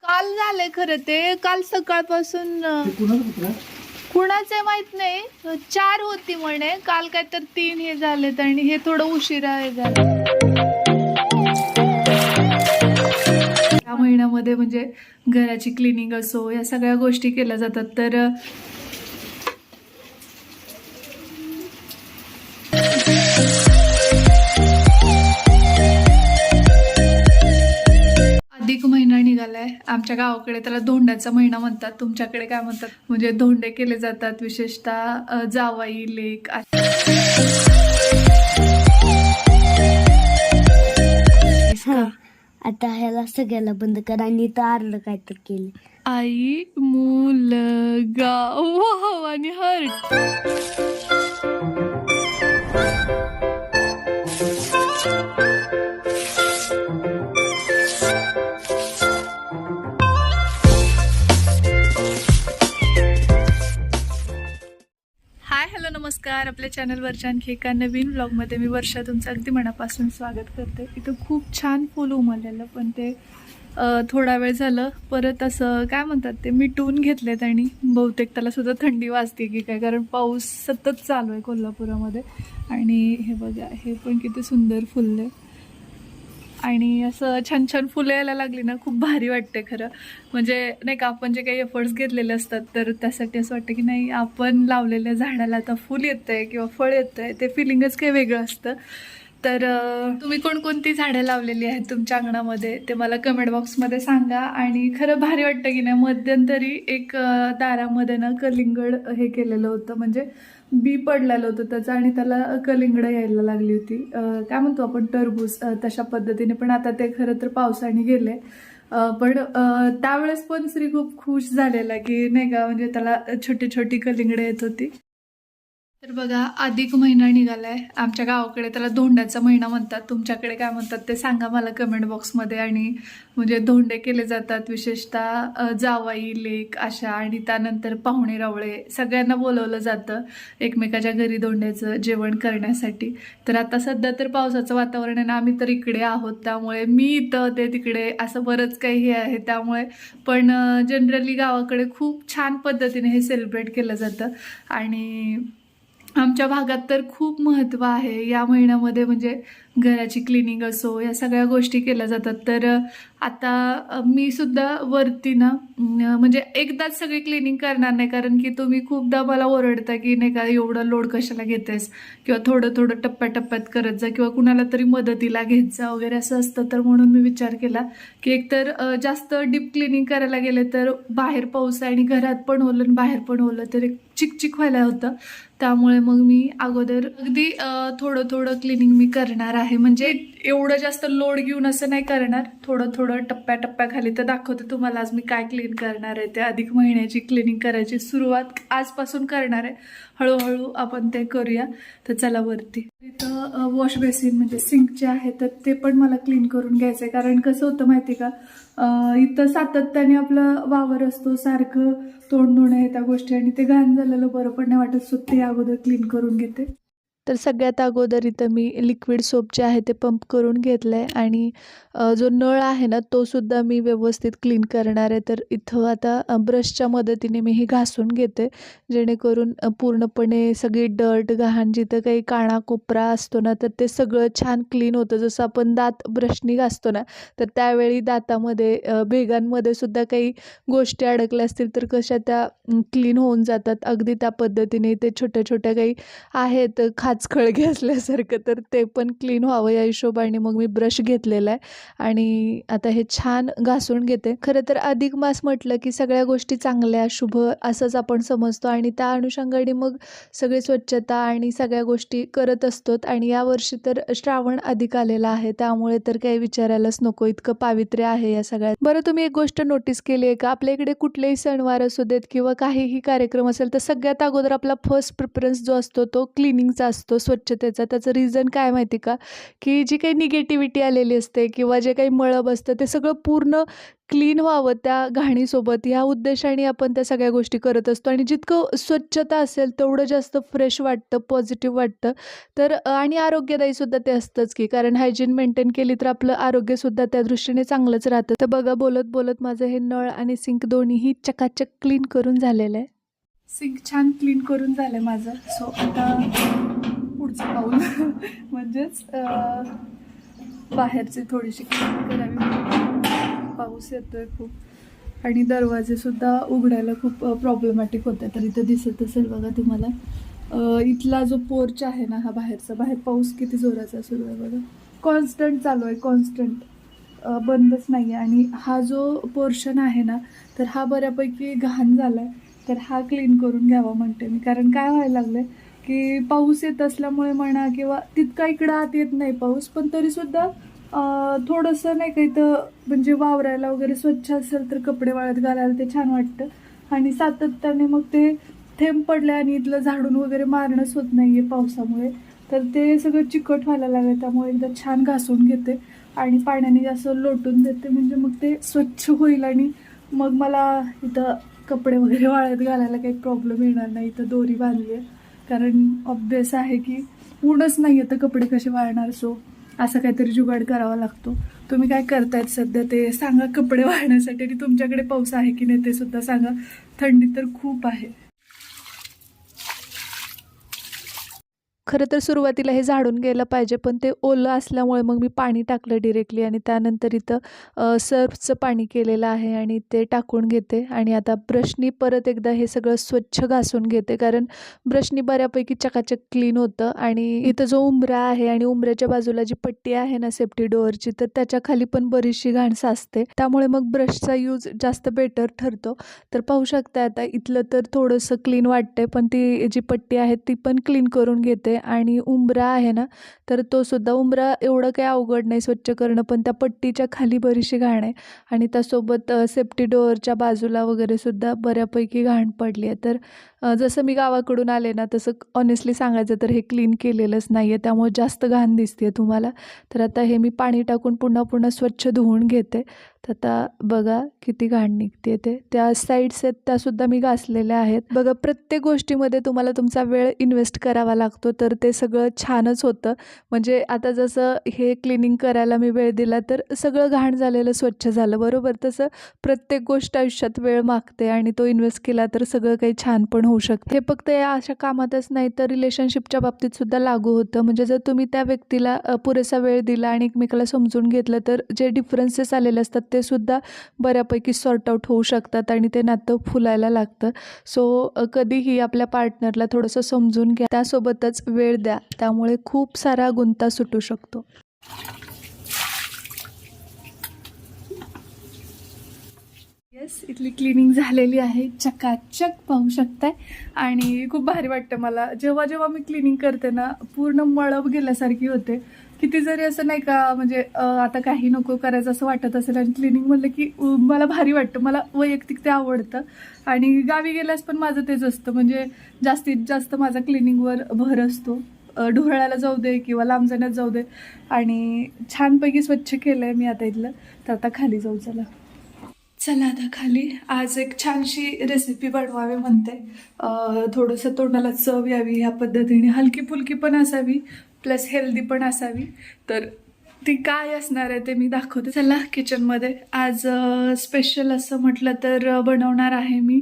काल झालंय खरं ते. काल सकाळपासून कुणाचे माहित नाही. 4 होती म्हणे काल, काय तर 3 हे झालेत आणि हे थोडं उशिरा हे झालं. या महिन्यामध्ये म्हणजे घराची क्लिनिंग असो या सगळ्या गोष्टी केल्या जातात. तर अधिक महिना निघालाय. आमच्या गावाकडे त्याला धोंड्याचा महिना म्हणतात. तुमच्याकडे काय म्हणतात? म्हणजे धोंडे केले जातात, विशेषतः जावाई लेक. आता ह्याला सगळ्याला बंद करा आणि इथं आरलं काय तर केलं. आई मुलगा वाव आणि हर्ट. हाय हॅलो नमस्कार. आपल्या चॅनलवरच्या आणखी एका नवीन व्लॉगमध्ये मी वर्षा तुमचं अगदी मनापासून स्वागत करते. इथं खूप छान फुल उमललेलं, पण ते थोडा वेळ झालं परत असं काय म्हणतात ते मिटवून घेतलेत आणि बहुतेक त्याला सुद्धा थंडी वाजते की काय, कारण पाऊस सतत चालू आहे कोल्हापुरामध्ये. आणि हे बघा, हे पण किती सुंदर फुलले आणि असं छान छान फुलं यायला लागली ना, खूप भारी वाटते खरं. म्हणजे नाही का, आपण जे काही एफर्ट्स घेतलेले असतात तर त्यासाठी असं वाटतं की नाही, आपण लावलेल्या झाडाला आता फुल येतंय किंवा फळ येतंय, ते फिलिंगच काही वेगळं असतं. तर तुम्ही कोणकोणती झाडं लावलेली आहेत तुमच्या अंगणामध्ये ते मला कमेंट बॉक्समध्ये सांगा. आणि खरं भारी वाटतं की नाही, मध्यंतरी एक दारामध्ये ना कलिंगड हे केलेलं होतं, म्हणजे बी पडलेलं होतं त्याचं आणि त्याला कलिंगडं यायला लागली होती. काय म्हणतो आपण, टरबूज तशा पद्धतीने. पण आता ते खरं तर पावसाने गेले. पण त्यावेळेस पण श्री खूप खुश झालेला की नाही का, म्हणजे त्याला छोटी छोटी कलिंगडं येत होती. तर बघा, अधिक महिना निघालाय. आमच्या गावाकडे त्याला धोंड्याचा महिना म्हणतात. तुमच्याकडे काय म्हणतात ते सांगा मला कमेंट बॉक्समध्ये. आणि म्हणजे धोंडे केले जातात, विशेषतः जावाई लेक अशा, आणि त्यानंतर पाहुणे रावळे सगळ्यांना बोलवलं जातं एकमेकाच्या घरी धोंड्याचं जेवण करण्यासाठी. तर आता सध्या तर पावसाचं वातावरण आहे ना, आम्ही तर इकडे आहोत, त्यामुळे मी इथं ते तिकडे असं बरंच काही हे आहे त्यामुळे. पण जनरली गावाकडे खूप छान पद्धतीने हे सेलिब्रेट केलं जातं. आणि आमच्या भागात तर खूप महत्त्व आहे या महिन्यामध्ये. म्हणजे घराची क्लिनिंग असो या सगळ्या गोष्टी केल्या जातात. तर आता मी सुद्धा वरती ना म्हणजे एकदाच सगळी क्लिनिंग करणार नाही, कारण की तुम्ही खूपदा मला ओरडता की नाही का, एवढं लोड कशाला घेतेस, किंवा थोडं थोडं टप्प्याटप्प्यात करत जा, किंवा कुणाला तरी मदतीला घेत जा वगैरे असं असतं. तर म्हणून मी विचार केला की एकतर जास्त डीप क्लिनिंग करायला गेले तर बाहेर पाऊस आहे आणि घरात पण ओलं आणि बाहेर पण ओलं, तर एक चिकचिक व्हायला होतं. त्यामुळे मग मी अगोदर अगदी थोडं थोडं क्लिनिंग मी करणार आहे. म्हणजे एवढं जास्त लोड घेऊन असं नाही करणार, थोडं थोडं टप्प्याटप्प्याखाली. तर दाखवते तुम्हाला आज मी काय क्लीन करणार आहे. ते अधिक महिन्याची क्लिनिंग करायची सुरुवात आजपासून करणार आहे. हळूहळू आपण ते करूया. तर चला वरती. इथं वॉश बेसिन म्हणजे सिंक जे आहे तर ते पण मला क्लीन करून घ्यायचं आहे. कारण कसं होतं माहिती का, इथं सातत्याने आपला वावर असतो, सारखं तोंड धुणं आहे त्या गोष्टी, आणि ते घाण झालेलं बरं पण नाही वाटत. सो ते अगोदर क्लीन करून घेते. तर सगळ्यात अगोदर इथं मी लिक्विड सोप जे आहे ते पंप करून घेतलं आहे. आणि जो नळ आहे ना तो सुद्धा मी व्यवस्थित क्लीन करणार आहे. तर इथं आता ब्रशच्या मदतीने मी हे घासून घेते, जेणेकरून पूर्णपणे सगळी डर्ट घाण जिथं काही काणा कोपरा असतो ना तर ते सगळं छान क्लीन होतं. जसं आपण दात ब्रशनी घासतो ना, तर त्यावेळी दातामध्ये भेगांमध्ये सुद्धा काही गोष्टी अडकल्या असतील तर कशा त्या क्लीन होऊन जातात. अगदी त्या पद्धतीने ते छोट्या छोट्या काही आहेत खाचखळगे असल्यासारखं, तर ते पण क्लीन व्हावं या हिशोबाने मग मी ब्रश घेतलेला आहे. आणि आता हे छान घासून घेते. खरं तर अधिक मास म्हटलं की सगळ्या गोष्टी चांगल्या शुभ असंच आपण समजतो, आणि त्या अनुषंगाने मग सगळी स्वच्छता आणि सगळ्या गोष्टी करत असतो. आणि यावर्षी तर श्रावण अधिक आलेला आहे, त्यामुळे तर काही विचारायलाच नको, इतकं पावित्र्य आहे या सगळ्यात. बरं, तुम्ही एक गोष्ट नोटीस केली आहे का, आपल्या इकडे कुठलेही सणवार असू देत किंवा काहीही कार्यक्रम असेल तर सगळ्यात अगोदर आपला फर्स्ट प्रिफरन्स जो असतो तो क्लिनिंगचा असतो. असतो स्वच्छतेचा. त्याचं रिझन काय माहिती का, की जी काही निगेटिव्हिटी आलेली असते किंवा जे काही मळब असतं ते सगळं पूर्ण क्लीन व्हावं त्या घाणीसोबत, ह्या उद्देशाने आपण त्या सगळ्या गोष्टी करत असतो. आणि जितकं स्वच्छता असेल तेवढं जास्त फ्रेश वाटतं, पॉझिटिव्ह वाटतं. तर आणि आरोग्यदायीसुद्धा ते असतंच की, कारण हायजीन मेंटेन केली तर आपलं आरोग्यसुद्धा त्या दृष्टीने चांगलंच राहतं. तर बघा, बोलत बोलत माझं हे नळ आणि सिंक दोन्हीही चकाचक क्लीन करून झालेलं आहे. सिंक छान क्लीन करून झालं माझं. सो आता पुढचं पाऊल म्हणजेच बाहेरची थोडीशी क्लीन करावी. पाऊस येतोय खूप आणि दरवाजेसुद्धा उघडायला खूप प्रॉब्लेमॅटिक होते. तर इथं दिसत असेल बघा तुम्हाला, इथला जो पोर्च आहे ना, हा बाहेरचा, बाहेर पाऊस किती जोराचा सुरू आहे बघा, कॉन्स्टंट चालू आहे, कॉन्स्टंट, बंदच नाही आहे. आणि हा जो पोर्शन आहे ना, तर हा बऱ्यापैकी घाण झाला आहे. तर हा क्लीन करून घ्यावा म्हणते मी. कारण काय व्हायला लागलं आहे की पाऊस येत असल्यामुळे म्हणा किंवा तितका इकडं आत येत नाही पाऊस, पण तरीसुद्धा थोडंसं नाही का इथं म्हणजे वावरायला वगैरे स्वच्छ असेल तर कपडे वाळत घालायला ते छान वाटतं. आणि सातत्याने मग ते थेंब पडले आणि इथलं झाडून वगैरे मारणंच होत नाही आहे पावसामुळे. तर ते सगळं चिकट व्हायला लागलं. त्यामुळे एकदा छान घासून घेते आणि पाण्याने असं लोटून देते, म्हणजे मग ते स्वच्छ होईल आणि मग मला इथं कपडे वगैरे वाळत घालायला काही प्रॉब्लेम येणार नाही. इथं दोरी बांधली आहे, कारण ऑब्वियस आहे की ऊनच नाही आहे तर कपडे कसे वाळणार. सो असं काहीतरी जुगाड करावा लागतो. तुम्ही काय करतायत सध्या ते सांगा कपडे वाळण्यासाठी, आणि तुमच्याकडे पाऊस आहे की नाही ते सुद्धा सांगा. थंडी तर खूप आहे. खरं तर सुरुवातीला हे झाडून घ्यायला पाहिजे, पण ते ओलं असल्यामुळे मग मी पाणी टाकलं डिरेक्टली आणि त्यानंतर इथं सर्फचं पाणी केलेलं आहे आणि ते टाकून घेते. आणि आता ब्रशनी परत एकदा हे सगळं स्वच्छ घासून घेते, कारण ब्रशनी बऱ्यापैकी चकाचक क्लीन होतं. आणि इथं जो उंबरा आहे आणि उंबऱ्याच्या बाजूला जी पट्टी आहे ना सेफ्टी डोअरची, तर त्याच्या खाली पण बरीचशी घाण साचते. त्यामुळे मग ब्रशचा यूज जास्त बेटर ठरतो. तर पाहू शकता आता इथलं तर थोडंसं क्लीन वाटतंय, पण ती जी पट्टी आहे ती पण क्लीन करून घेते. आणि उंबरा आहे ना, तर तो सुद्धा उंबरा एवढं काही अवघड नाही स्वच्छ करणं, पण त्या पट्टीच्या खाली बरीचशी घाण आहे. आणि त्यासोबत सेफ्टी डोअरच्या बाजूला वगैरे सुद्धा बऱ्यापैकी घाण पडली आहे. तर जसं मी गावाकडून आले ना, तसं ऑनेस्टली सांगायचं तर हे क्लीन केलेलंच नाही आहे, त्यामुळे जास्त घाण दिसते तुम्हाला. तर आता हे मी पाणी टाकून पुन्हा पुन्हा स्वच्छ धुवून घेते. तर आता बघा किती घाण निघते. ते त्या साईड्स आहेत त्यासुद्धा मी घासलेल्या आहेत. बघा, प्रत्येक गोष्टीमध्ये तुम्हाला तुमचा वेळ इन्व्हेस्ट करावा लागतो, तर ते सगळं छानच होतं. म्हणजे आता जसं हे क्लिनिंग करायला मी वेळ दिला तर सगळं घाण झालेलं स्वच्छ झालं, बरोबर. तसं प्रत्येक गोष्ट आयुष्यात वेळ मागते आणि तो इन्व्हेस्ट केला तर सगळं काही छान पण होऊ शकतं. हे फक्त या अशा कामातच नाही तर रिलेशनशिपच्या बाबतीत सुद्धा लागू होतं. म्हणजे जर तुम्ही त्या व्यक्तीला पुरेसा वेळ दिला आणि एकमेकाला समजून घेतलं तर जे डिफरन्सेस आलेले असतात ते सुद्धा बऱ्यापैकी सॉर्ट आउट होऊ शकतात आणि ते नातं फुलायला लागतं. सो कधीही आपल्या पार्टनरला थोडंसं समजून घ्या, त्यासोबतच वेळ द्या, त्यामुळे खूप सारा गुंता सुटू शकतो. येस, इथली क्लिनिंग झालेली आहे, चकाचक पाहू शकताय. आणि खूप भारी वाटतं मला जेव्हा जेव्हा मी क्लिनिंग करते ना, पूर्ण मळब गेल्यासारखी होते. किती जरी असं नाही का म्हणजे आता काही नको करायचं असं वाटत असेल आणि क्लिनिंग म्हणलं की मला भारी वाटतं, मला वैयक्तिक ते आवडतं. आणि गावी गेल्यास पण माझं तेच असतं, म्हणजे जास्तीत जास्त माझा क्लिनिंगवर भर असतो. ढोळ्याला जाऊ दे किंवा लांब जाण्यात जाऊ दे. आणि छानपैकी स्वच्छ केलं आहे मी आता इथलं. तर आता खाली जाऊ, चला आता खाली. आज एक छानशी रेसिपी बनवावी म्हणते, थोडंसं तोंडाला चव यावी ह्या पद्धतीने, हलकी फुलकी पण असावी प्लस हेल्दी पण असावी. तर ती काय असणार आहे ते मी दाखवते. चला किचनमध्ये. आज स्पेशल असं म्हटलं तर बनवणार आहे मी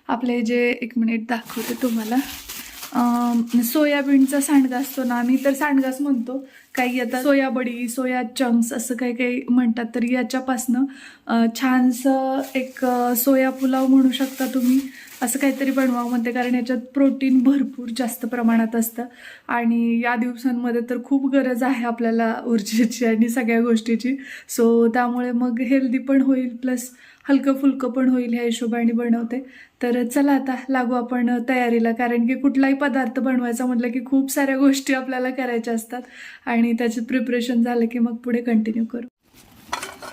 आपले जे, एक मिनिट दाखवते तुम्हाला, सोयाबीनचा सांडगा असतो ना, आम्ही तर सांडगाच म्हणतो, काही आता सोयाबडी, सोया चंक्स असं काही काही म्हणतात. तर याच्यापासनं छानसं एक सोया पुलाव म्हणू शकता तुम्ही, असं काहीतरी बनवावं म्हणते, कारण याच्यात प्रोटीन भरपूर जास्त प्रमाणात असतं. आणि या दिवसांमध्ये तर खूप गरज आहे आपल्याला ऊर्जेची आणि सगळ्या गोष्टीची. सो त्यामुळे मग हेल्दी पण होईल प्लस हलकं फुलकं पण होईल, ह्या हिशोबाने बनवते. तर चला आता लागू आपण तयारीला, कारण की कुठलाही पदार्थ बनवायचा म्हटलं की खूप साऱ्या गोष्टी आपल्याला करायच्या असतात आणि त्याचं प्रिपरेशन झालं की मग पुढे कंटिन्यू करू.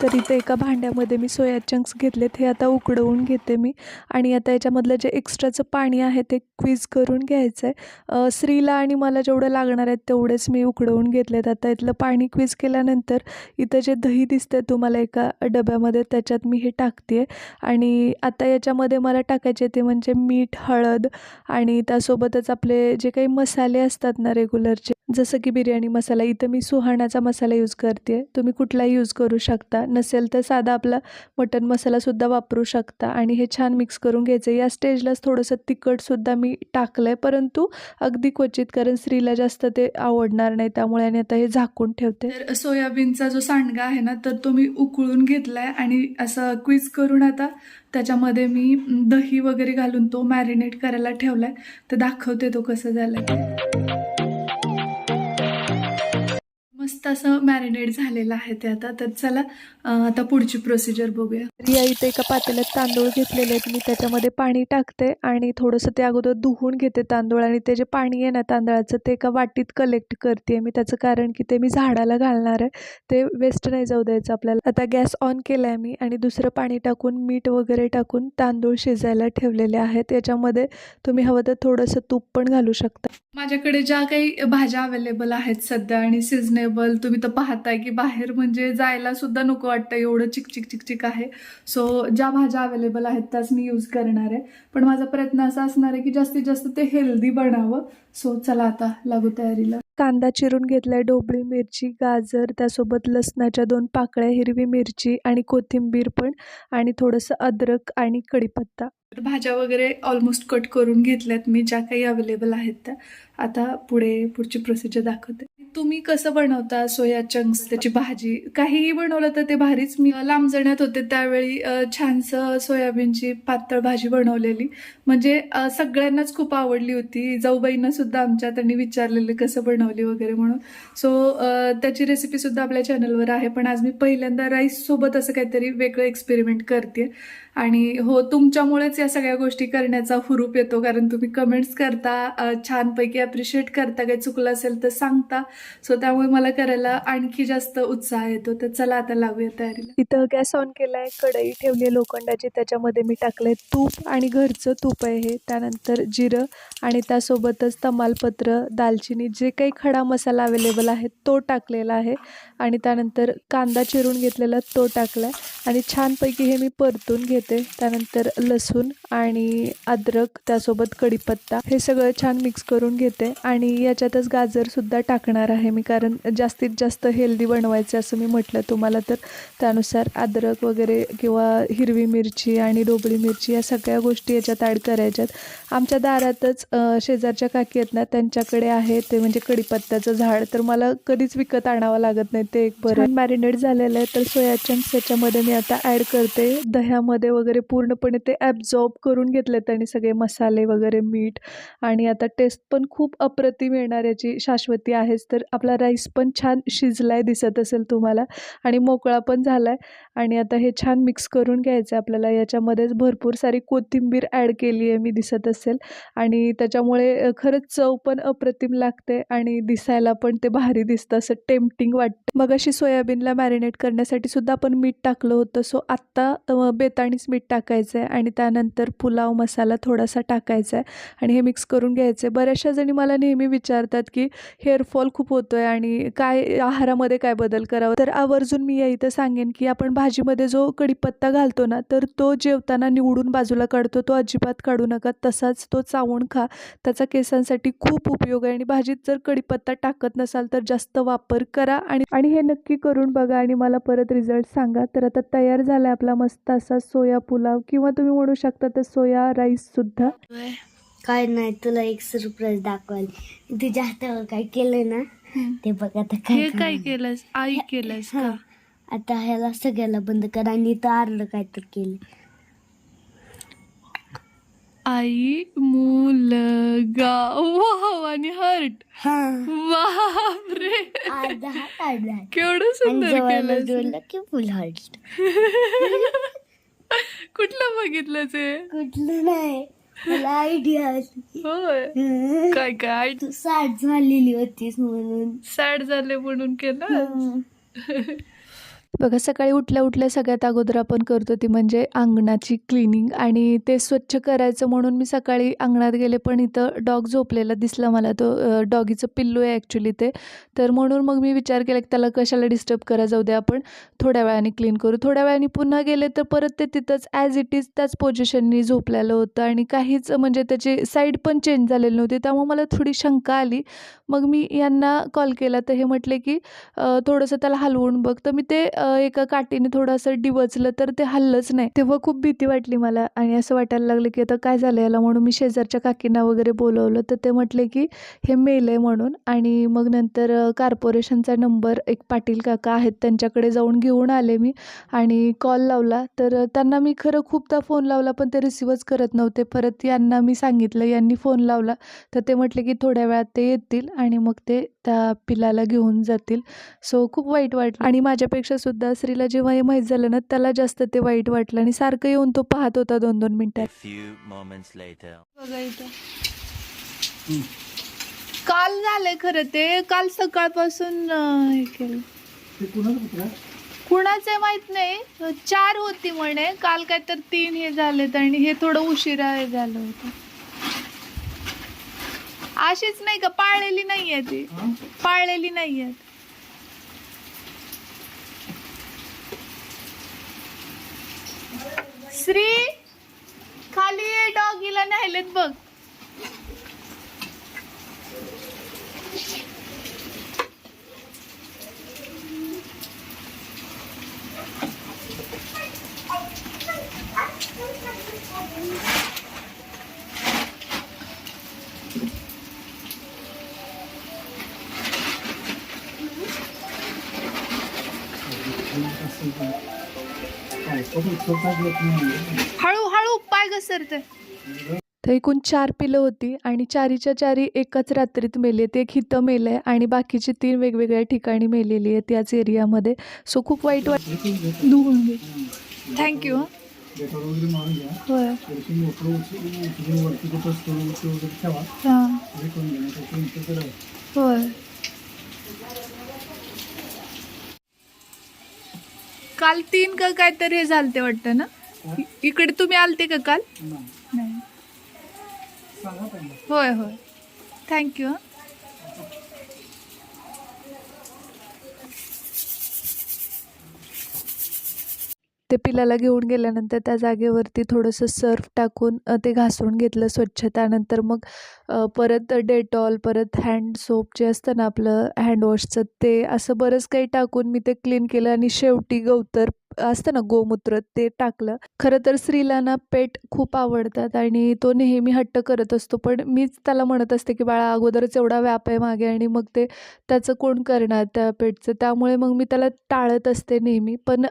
तर इथे एका भांड्यामध्ये मी सोया चंक्स घेतलेत, हे आता उकडवून घेते मी. आणि आता याच्यामधलं जे एक्स्ट्राचं पाणी आहे ते क्वीज करून घ्यायचं आहे. श्रीला आणि मला जेवढं लागणार आहेत तेवढेच मी उकडवून घेतलेत. आता इथलं पाणी क्वीज केल्यानंतर इथं जे दही दिसतंय तुम्हाला एका डब्यामध्ये, त्याच्यात मी हे टाकते. आणि आता याच्यामध्ये मला टाकायचे ते म्हणजे मीठ, हळद आणि त्यासोबतच आपले जे काही मसाले असतात ना रेग्युलरचे, जसं की बिर्याणी मसाला. इथं मी सुहाणाचा मसाला यूज करते, तुम्ही कुठलाही यूज करू शकता. नसेल तर साधा आपला मटन मसालासुद्धा वापरू शकता. आणि हे छान मिक्स करून घ्यायचं. या स्टेजलाच थोडंसं तिखटसुद्धा मी टाकलं आहे, परंतु अगदी क्वचित, कारण स्त्रीला जास्त ते आवडणार नाही त्यामुळे. आणि आता हे झाकून ठेवते. तर सोयाबीनचा जो सांडगा आहे ना, तर तो मी उकळून घेतला आहे आणि असं क्वीज करून आता त्याच्यामध्ये मी दही वगैरे घालून तो मॅरिनेट करायला ठेवला आहे. तर दाखवते तो कसं झालं ते. मस्त असं मॅरिनेट झालेलं आहे ते आता. तर चला आता पुढची प्रोसिजर बघूया. या इथे एका पातेल्यात तांदूळ घेतलेले आहेत मी, त्याच्यामध्ये पाणी टाकते आणि थोडंसं ते अगोदर धुवून घेते तांदूळ. आणि ते जे पाणी आहे ना तांदळाचं, ते एका वाटीत कलेक्ट करते मी. त्याचं कारण की ते मी झाडाला घालणार आहे, ते वेस्ट नाही जाऊ द्यायचं आपल्याला. आता गॅस ऑन केला आहे मी आणि दुसरं पाणी टाकून मीठ वगैरे टाकून तांदूळ शिजायला ठेवलेले आहेत. याच्यामध्ये तुम्ही हवं तर थोडंसं तूप पण घालू शकता. माझ्याकडे ज्या काही भाज्या अवेलेबल आहेत सध्या आणि सिजनेबल, तुम्ही तर पाहताय की बाहेर म्हणजे जायला सुद्धा नको वाटतं, एवढं चिकचिक चिकचिक आहे. सो ज्या भाज्या अवेलेबल आहेत त्याच मी यूज करणार आहे. पण माझा प्रयत्न असा असणार आहे की जास्तीत जास्त ते हेल्दी बनावं. सो चला आता लागू तयारीला. कांदा चिरून घेतलाय, ढोबळी मिरची, गाजर, त्यासोबत लसणाच्या 2 पाकळ्या, हिरवी मिरची आणि कोथिंबीर पण, आणि थोडंसं अद्रक आणि कढीपत्ता. भाज्या वगैरे ऑलमोस्ट कट करून घेतल्यात मी, ज्या काही अवेलेबल आहेत त्या. आता पुढची प्रोसिजर दाखवते. तुम्ही कसं बनवता सोया चंक्स, त्याची भाजी काहीही बनवलं तर ते भारीच. मी लांबजण्यात होते त्यावेळी छानसं सोयाबीनची पातळ भाजी बनवलेली, म्हणजे सगळ्यांनाच खूप आवडली होती. जाऊबाईंना सुद्धा आमच्या त्यांनी विचारलेले कसं बनवली वगैरे म्हणून. सो त्याची रेसिपी सुद्धा आपल्या चॅनलवर आहे. पण आज मी पहिल्यांदा राईस सोबत असं काहीतरी वेगळं एक्सपेरिमेंट करते. आणि हो, तुमच्यामुळेच या सगळ्या गोष्टी करण्याचा हुरूप येतो, कारण तुम्ही कमेंट्स करता, छानपैकी अप्रिशिएट करता, काही चुकलं असेल तर सांगता. सो त्यामुळे मला करायला आणखी जास्त उत्साह येतो. तर चला आता लागूया तयारीला. इथं गॅस ऑन केलाय, कढई ठेवली लोखंडाची, त्याच्यामध्ये मी टाकलंय तूप, आणि घरचं तूप आहे हे. त्यानंतर जिरं आणि त्यासोबतच तमालपत्र, दालचिनी, जे काही खडा मसाला अवेलेबल आहे तो टाकलेला आहे. आणि त्यानंतर कांदा चिरून घेतलेला तो टाकलाय आणि छानपैकी हे मी परतून घेते. त्यानंतर लसूण आणि अद्रक, त्यासोबत कढीपत्ता, हे सगळं छान मिक्स करून घेते. आणि याच्यातच गाजरसुद्धा टाकणार आहे मी, कारण जास्तीत जास्त हेल्दी बनवायचं असं मी म्हटलं तुम्हाला, तर त्यानुसार अद्रक वगैरे किंवा हिरवी मिरची आणि ढोबळी मिरची या सगळ्या गोष्टी याच्यात ॲड करायच्यात. आमच्या दारातच शेजारच्या काकी आहेत ना, त्यांच्याकडे आहे ते म्हणजे कढीपत्त्याचं झाड, तर मला कधीच विकत आणावं लागत नाही, ते एक बरं. मॅरिनेट झालेलं आहे. तर सोया चंक्स याच्यामध्ये मी आता ॲड करते. दह्यामध्ये वगैरे पूर्णपणे ते ॲब्झॉर्ब करून घेतलेत आणि सगळे मसाले वगैरे, मीठ. आणि आता टेस्ट पण खूप अप्रतिम येणार याची शाश्वती आहेच. तर आपला राईस पण छान शिजलाय, दिसत असेल तुम्हाला, आणि मोकळा पण झालाय. आणि आता हे छान मिक्स करून घ्यायचं आहे आपल्याला. याच्यामध्येच भरपूर सारी कोथिंबीर ॲड केली आहे मी, दिसत असेल. आणि त्याच्यामुळे खरंच चव पण अप्रतिम लागते आणि दिसायला पण ते भारी दिसतं, असं टेम्पटिंग वाटतं. मग अशी सोयाबीनला मॅरिनेट करण्यासाठी सुद्धा आपण मीठ टाकलं होतं. सो आत्ता बेताणीच मीठ टाकायचं आहे आणि त्यानंतर पुलाव मसाला थोडासा टाकायचा आहे आणि हे मिक्स करून घ्यायचं आहे. बऱ्याचशा जणी मला नेहमी विचारतात की हेअरफॉल खूप होतोय आणि काय आहारामध्ये काय बदल करावा. तर आवर्जून मी या इथं सांगेन की आपण भाजीमध्ये जो कढीपत्ता घालतो ना, तर तो जेवताना निवडून बाजूला काढतो, तो अजिबात काढू नका, तसाच तो चावून खा. त्याचा केसांसाठी खूप उपयोग आहे. आणि भाजीत जर कढीपत्ता टाकत नसाल तर जास्त वापर करा आणि हे नक्की करून बघा आणि मला परत रिझल्ट सांगा. तर आता तयार झाला आपला मस्त असा सोया पुलाव, किंवा तुम्ही म्हणू शकता तर सोया राईस सुद्धा. काय नाही, तुला एक सरप्राईज दाखवायला. तुझ्या हातावर काय केलंय ना ते बघ. आता काय केलंस? आई केलंस का? आता ह्याला सगळ्याला बंद कर आणि इथं आरलं काय तर केलं. आई, मुलगा, वाव, आणि हर्ट. बापरे, अर्धा हात काढलाय केवढं सुंदर केलं. जोडलं की फुल हर्ट. कुठलं बघितलं ते? कुठलं नाही, मला आयडिया आली. होय, काय तू सॅड झालेली होतीस म्हणून. सॅड झाले म्हणून केलं. बघा, सकाळी उठल्या उठल्या सगळ्यात अगोदर आपण करतो ती म्हणजे अंगणाची क्लिनिंग आणि ते स्वच्छ करायचं म्हणून मी सकाळी अंगणात गेले, पण इथं डॉग झोपलेला दिसला मला. तो डॉगीचं पिल्लू आहे ॲक्च्युली ते. तर म्हणून मग मी विचार केला की त्याला कशाला डिस्टर्ब करा, जाऊ दे आपण थोड्या वेळाने क्लीन करू. थोड्या वेळाने पुन्हा गेले तर परत ते तिथंच ॲज इट इज त्याच पोझिशननी झोपलेलं होतं आणि काहीच म्हणजे त्याची साईड पण चेंज झालेली नव्हती. त्यामुळे मला थोडी शंका आली. मग मी यांना कॉल केला तर हे म्हटले की थोडंसं त्याला हलवून बघ. तर मी ते एका काठीने थोडंसं डिवचलं तर ते हललंच नाही. तेव्हा खूप भीती वाटली मला आणि असं वाटायला लागलं की आता काय झालं याला, म्हणून मी शेजारच्या काकींना वगैरे बोलवलं. तर ते म्हटले की हे मेलं आहे म्हणून. आणि मग नंतर कॉर्पोरेशनचा नंबर एक पाटील काका आहेत त्यांच्याकडे जाऊन घेऊन आले मी आणि कॉल लावला. तर त्यांना मी खरं खूपदा फोन लावला पण ते रिसिव्हच करत नव्हते. परत यांना मी सांगितलं, यांनी फोन लावला तर ते म्हटले की थोड्या वेळात ते येतील आणि मग ते त्या पिल्लाला घेऊन जातील. सो खूप वाईट वाटलं आणि माझ्यापेक्षा सुद्धा श्रीला जेव्हा हे माहीत झालं ना त्याला जास्त ते वाईट वाटलं आणि सारखं येऊन तो पाहत होता 2-2 मिनिटात. बघा इथं काल झालंय खरं ते, काल सकाळपासून हे केलं. कुणाचं आहे माहित नाही. 4 होती म्हणे काल, काय तर 3 हे झालेत आणि हे थोडं उशिरा हे झालं होतं. अशीच नाही का, पाळलेली नाहीये ती, पाळलेली नाहीये. श्री खाली ये, डॉगीला न्यायलेत बघ. हळूहळू पाय घसरते. तर एकूण 4 पिलं होती आणि 4च्या 4 एकाच रात्रीत मेली. ते एक हिथं मेलं आहे आणि बाकीची 3 वेगवेगळ्या ठिकाणी मेलेली आहेत याच एरियामध्ये. सो खूप वाईट वाटतं. धुवून घे. थँक्यू. होय. हां. होय. काल 3 का काहीतरी हे झालते वाटतं ना. इकडे तुम्ही आलते का काल? नाही. होय होय. थँक्यू. ते पिलाला घेऊन गेल्यानंतर त्या जागेवरती थोडंसं सर्फ टाकून ते घासून घेतलं स्वच्छ. त्यानंतर मग परत डेटॉल, परत हँड सोप जे असतं ना आपलं हँडवॉशचं, ते असं बरंच काही टाकून मी ते क्लीन केलं आणि शेवटी गवतर असतं ना गोमूत्र, ते टाकलं. खरं तर श्रीला ना पेट खूप आवडतात आणि तो नेहमी हट्ट करत असतो, पण मीच त्याला म्हणत असते की बाळा अगोदरच एवढा व्याप आहे मागे आणि मग ते त्याचं कोण करणार त्या पेटचं. त्यामुळे मग मी त्याला टाळत असते नेहमी. पण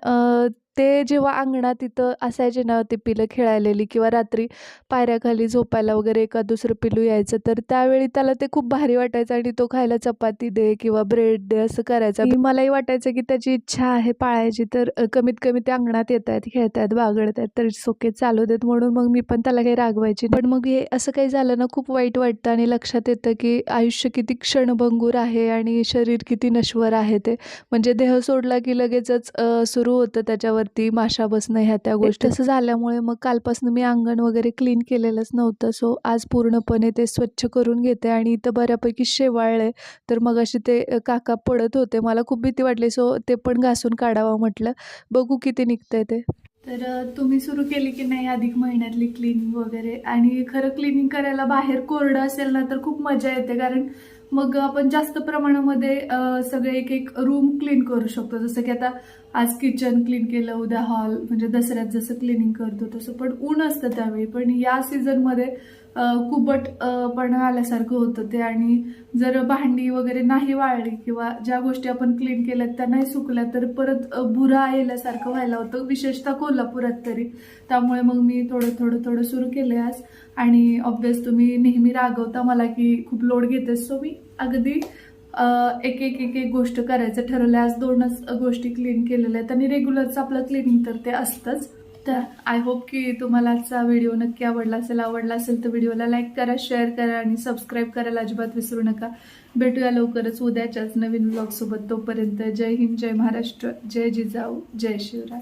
ते जेव्हा अंगणात इथं असायचे ना ते पिलं खेळायलेली किंवा रात्री पायऱ्याखाली झोपायला वगैरे एका दुसरं पिलू यायचं, तर त्यावेळी त्याला ते खूप भारी वाटायचं आणि तो खायला चपाती दे किंवा ब्रेड दे असं करायचा. मलाही वाटायचं की त्याची इच्छा आहे पाळायची, तर कमीत कमी ते अंगणात येत आहेत, खेळत आहेत, बागडत आहेत, तर सोके चालू देत म्हणून मग मी पण त्याला काही रागवायची. पण मग हे असं काही झालं ना खूप वाईट वाटतं आणि लक्षात येतं की आयुष्य किती क्षणभंगूर आहे आणि शरीर किती नश्वर आहे. ते म्हणजे देह सोडला की लगेचच सुरू होतं त्याच्यावरती माशा बसणं ह्या त्या गोष्टी. तसं झाल्यामुळे मग कालपासून मी अंगण वगैरे क्लीन केलेलंच नव्हतं. सो आज पूर्णपणे ते स्वच्छ करून घेते आणि इथं बऱ्यापैकी शेवाळलंय. तर मग अशी ते काका पडत होते, मला खूप भीती वाटली. सो ते पण घासून काढावं म्हटलं, बघू किती निघतंय ते. तर तुम्ही सुरू केली की नाही अधिक महिन्यातली क्लिनिंग वगैरे? आणि खरं क्लिनिंग करायला बाहेर कोरडं असेल ना तर खूप मजा येते, कारण मग आपण जास्त प्रमाणामध्ये सगळे एक एक रूम क्लीन करू शकतो. जसं की आता आज किचन क्लीन केलं, उद्या हॉल, म्हणजे दसऱ्यात जसं क्लिनिंग करतो तसं. पण ऊन असतं त्यावेळी, पण या सीझनमध्ये पण आल्यासारखं होतं ते. आणि जर भांडी वगैरे नाही वाळली किंवा ज्या गोष्टी आपण क्लीन केल्यात त्या नाही सुकल्या तर परत भुरा येल्यासारखं व्हायला होतं, विशेषतः कोल्हापुरात तरी. त्यामुळे मग मी थोडं थोडं सुरू केलंय आज. आणि ऑब्व्हियस तुम्ही नेहमी रागवता मला की खूप लोड घेतेस, सो मी अगदी एक एक एक एक गोष्ट करायचं ठरवलं. आज 2च गोष्टी क्लीन केलेल्या आहेत आणि रेग्युलरचं आपलं क्लिनिंग तर ते असतंच. तर आय होप की तुम्हाला आजचा व्हिडिओ नक्की आवडला असेल तर व्हिडिओला लाईक करा, शेअर करा आणि सबस्क्राईब करायला अजिबात विसरू नका. भेटूया लवकरच उद्याच्याच नवीन व्लॉग सोबत. तोपर्यंत जय हिंद, जय महाराष्ट्र, जय जिजाऊ, जय शिवराय.